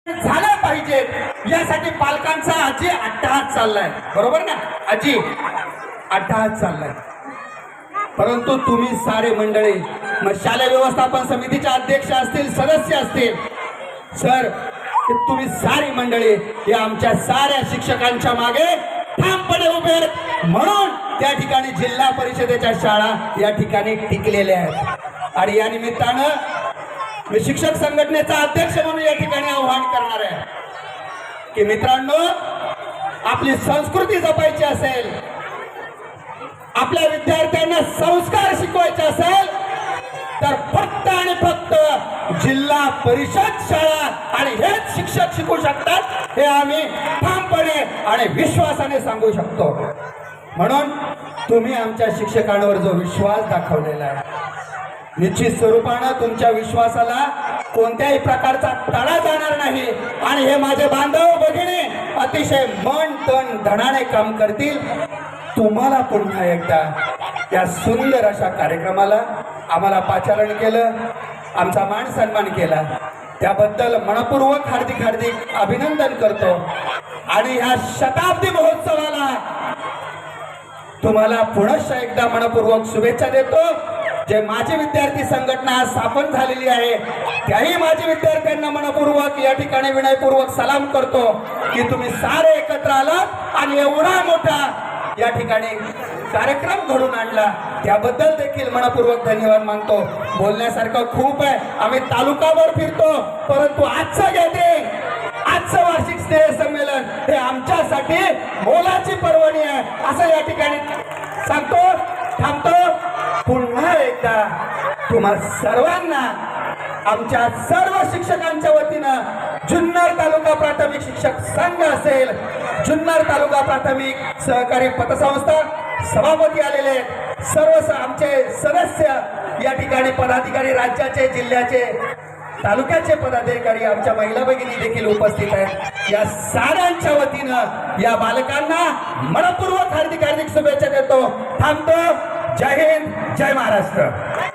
झालं पाहिजे यासाठी पालकांचा आजी अट्टहास चाललाय, बरोबर ना आजी? अट्टहास चाललाय. परंतु तुम्ही सारे मंडळी, मग शालेय व्यवस्थापन समितीचे अध्यक्ष असतील, सदस्य असतील, सर तुम्ही सारी मंडळी या आमच्या साऱ्या शिक्षकांच्या मागे ठामपणे उभे आहेत. म्हणून त्या ठिकाणी जिल्हा परिषदेच्या शाळा या ठिकाणी टिकलेल्या आहेत. आणि या निमित्तानं मी शिक्षक संघटनेचा अध्यक्ष म्हणून या ठिकाणी आवाहन करणार आहे की मित्रांनो, आपली संस्कृती जपायची असेल, आपल्या विद्यार्थ्यांना संस्कार शिकवायचे असेल तर फक्त आणि फक्त जिल्हा परिषद शाळा आणि हेच शिक्षक शिकू शकतात, हे आम्ही ठामपणे आणि विश्वासाने सांगू शकतो. म्हणून तुम्ही आमच्या शिक्षकांवर जो विश्वास दाखवलेला आहे, निश्चित स्वरूपानं तुमच्या विश्वासाला कोणत्याही प्रकारचा तडा जाणार नाही. आणि हे माझे बांधव भगिनी अतिशय मन तन धनाने काम करतील. तुम्हाला पुन्हा एकदा या सुंदर अशा कार्यक्रमाला आम्हाला पाचारण केलं, आमचा मान सन्मान केला, त्याबद्दल मनपूर्वक हार्दिक हार्दिक अभिनंदन करतो. आणि ह्या शताब्दी महोत्सवाला तुम्हाला पुनश्च एकदा मनपूर्वक शुभेच्छा देतो. जे माझी विद्यार्थी संघटना स्थापन झालेली आहे त्याही माझी विद्यार्थ्यांना मनपूर्वक या ठिकाणी विनयपूर्वक सलाम करतो की तुम्ही सारे एकत्र आलात आणि एवढा मोठा या ठिकाणी कार्यक्रम घडून आणला, त्याबद्दल देखील मनपूर्वक धन्यवाद मानतो. बोलण्यासारखं खूप आहे, आम्ही तालुकाभर फिरतो, परंतु आजचं गॅदरिंग, आजचं वार्षिक स्नेह संमेलन हे आमच्यासाठी मोलाची पर्वणी आहे असं या ठिकाणी सांगतो. थांबतो. पुन्हा एकदा तुम्हा सर्वांना आमच्या सर्व शिक्षकांच्या वतीनं जुन्नर तालुका प्राथमिक शिक्षक संघ असेल, जुन्नर तालुका प्राथमिक सहकारी पतसंस्था सभापती आलेले, सर्व आमचे सदस्य या ठिकाणी पदाधिकारी, राज्याचे, जिल्ह्याचे, तालुक्याचे पदाधिकारी, आमच्या महिला भगिनी देखील उपस्थित आहेत. या साऱ्यांच्या वतीनं या बालकांना मनपूर्वक हार्दिक हार्दिक शुभेच्छा देतो. थांबतो. जय हिंद, जय महाराष्ट्र.